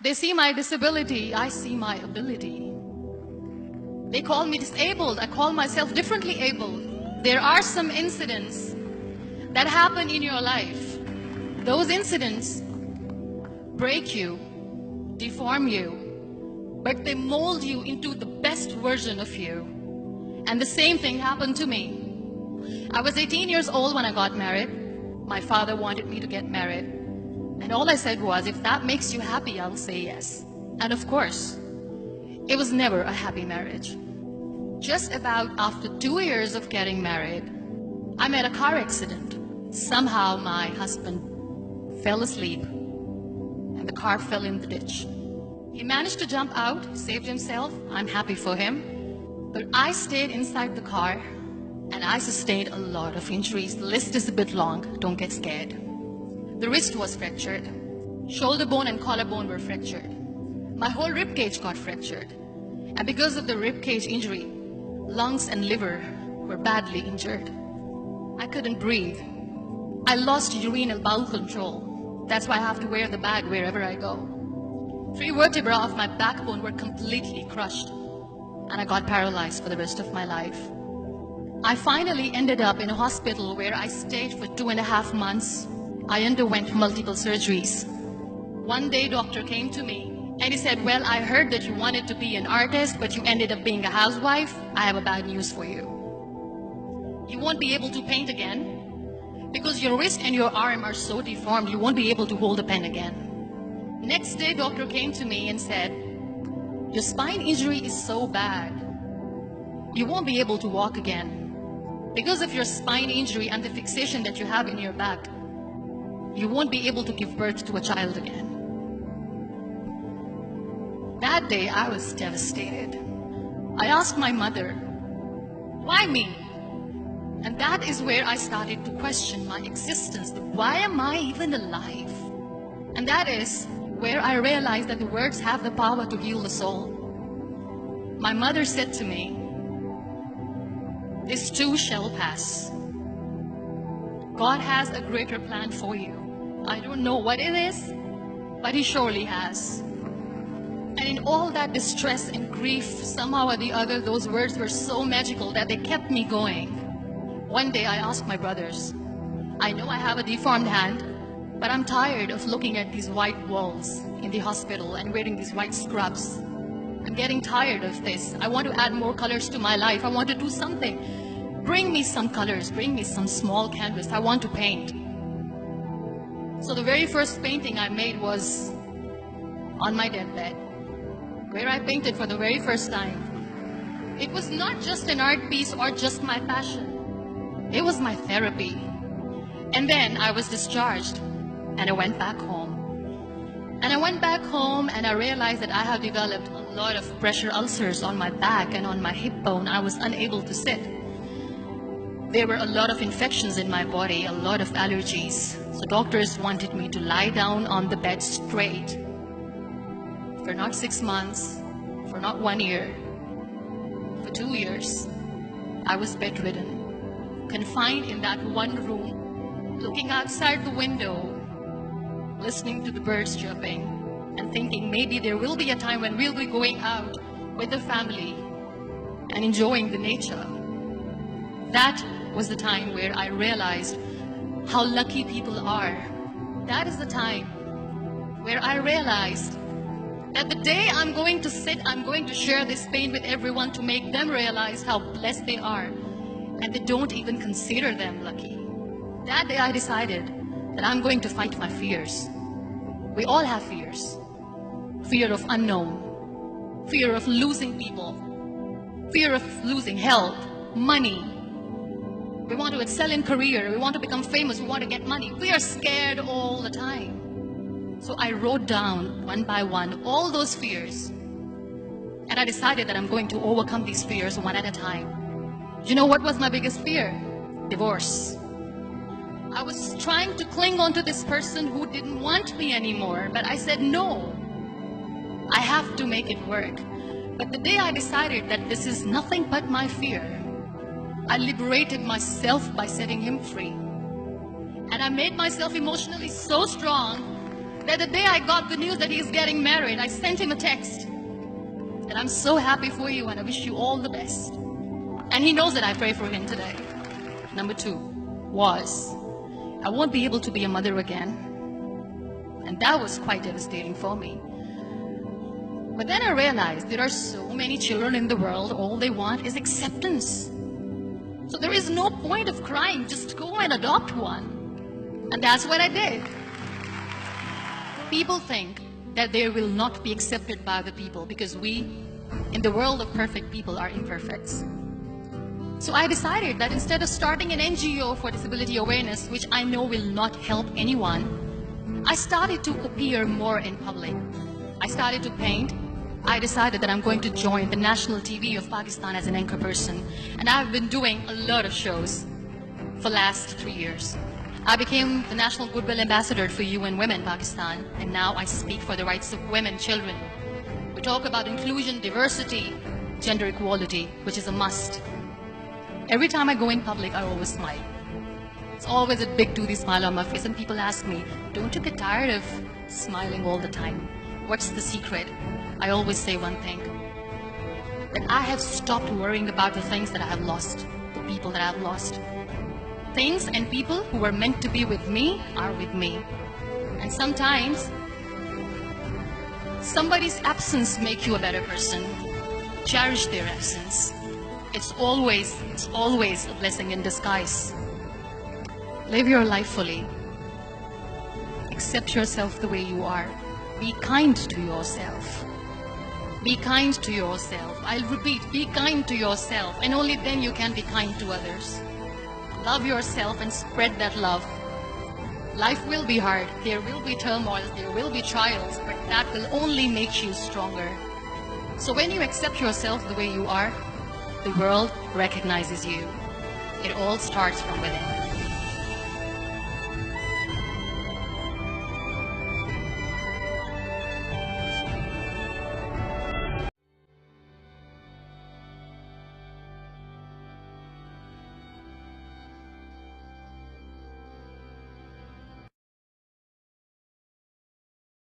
They see my disability, I see my ability. They call me disabled, I call myself differently abled. There are some incidents that happen in your life. Those incidents break you, deform you, but they mold you into the best version of you. And the same thing happened to me. I was 18 years old when I got married. My father wanted me to get married. And all I said was, if that makes you happy, I'll say yes. And of course, it was never a happy marriage. Just about after 2 years of getting married, I met a car accident. Somehow my husband fell asleep and the car fell in the ditch. He managed to jump out, saved himself. I'm happy for him. But I stayed inside the car and I sustained a lot of injuries. The list is a bit long, don't get scared. The wrist was fractured. Shoulder bone and collarbone were fractured. My whole rib cage got fractured. And because of the rib cage injury, lungs and liver were badly injured. I couldn't breathe. I lost urinary bowel control. That's why I have to wear the bag wherever I go. 3 vertebrae of my backbone were completely crushed, and I got paralyzed for the rest of my life. I finally ended up in a hospital where I stayed for 2.5 months. I underwent multiple surgeries. One day, doctor came to me and he said, well, I heard that you wanted to be an artist, but you ended up being a housewife. I have a bad news for you. You won't be able to paint again because your wrist and your arm are so deformed, you won't be able to hold a pen again. Next day, doctor came to me and said, your spine injury is so bad, you won't be able to walk again. Because of your spine injury and the fixation that you have in your back, you won't be able to give birth to a child again. That day, I was devastated. I asked my mother, why me? And that is where I started to question my existence. Why am I even alive? And that is where I realized that the words have the power to heal the soul. My mother said to me, this too shall pass. God has a greater plan for you. I don't know what it is, but He surely has. And in all that distress and grief, somehow or the other, those words were so magical that they kept me going. One day I asked my brothers, I know I have a deformed hand, but I'm tired of looking at these white walls in the hospital and wearing these white scrubs. I'm getting tired of this. I want to add more colors to my life. I want to do something. Bring me some colors, bring me some small canvas. I want to paint. So the very first painting I made was on my deathbed, where I painted for the very first time. It was not just an art piece or just my passion. It was my therapy. And then I was discharged and I went back home. And I went back home and I realized that I have developed a lot of pressure ulcers on my back and on my hip bone. I was unable to sit. There were a lot of infections in my body, a lot of allergies. So doctors wanted me to lie down on the bed straight for not 6 months, for not 1 year, for 2 years. I was bedridden, confined in that one room, looking outside the window, listening to the birds chirping, and thinking maybe there will be a time when we'll be going out with the family and enjoying the nature. That was the time where I realized how lucky people are. That is the time where I realized that the day I'm going to sit, I'm going to share this pain with everyone to make them realize how blessed they are, and they don't even consider them lucky. That day I decided that I'm going to fight my fears. We all have fears. Fear of unknown, fear of losing people, fear of losing health, money. We want to excel in career, we want to become famous, we want to get money. We are scared all the time. So I wrote down one by one all those fears. And I decided that I'm going to overcome these fears one at a time. You know what was my biggest fear? Divorce. I was trying to cling on to this person who didn't want me anymore, but I said no. I have to make it work. But the day I decided that this is nothing but my fear, I liberated myself by setting him free. And I made myself emotionally so strong that the day I got the news that he's getting married, I sent him a text. And I'm so happy for you and I wish you all the best. And he knows that I pray for him today. Number 2 was, I won't be able to be a mother again. And that was quite devastating for me. But then I realized there are so many children in the world, all they want is acceptance. So there is no point of crying, just go and adopt one. And that's what I did. People think that they will not be accepted by the people because we, in the world of perfect people, are imperfects. So I decided that instead of starting an NGO for disability awareness, which I know will not help anyone, I started to appear more in public. I started to paint. I decided that I'm going to join the national TV of Pakistan as an anchor person. And I've been doing a lot of shows for the last 3 years. I became the National Goodwill Ambassador for UN Women Pakistan, and now I speak for the rights of women, children. We talk about inclusion, diversity, gender equality, which is a must. Every time I go in public, I always smile. It's always a big toothy smile on my face, and people ask me, don't you get tired of smiling all the time? What's the secret? I always say one thing, that I have stopped worrying about the things that I have lost, the people that I have lost. Things and people who were meant to be with me are with me. And sometimes, somebody's absence makes you a better person. Cherish their absence. It's always a blessing in disguise. Live your life fully. Accept yourself the way you are. Be kind to yourself. Be kind to yourself. I'll repeat, be kind to yourself, and only then you can be kind to others. Love yourself and spread that love. Life will be hard. There will be turmoils, there will be trials, but that will only make you stronger. So when you accept yourself the way you are, the world recognizes you. It all starts from within.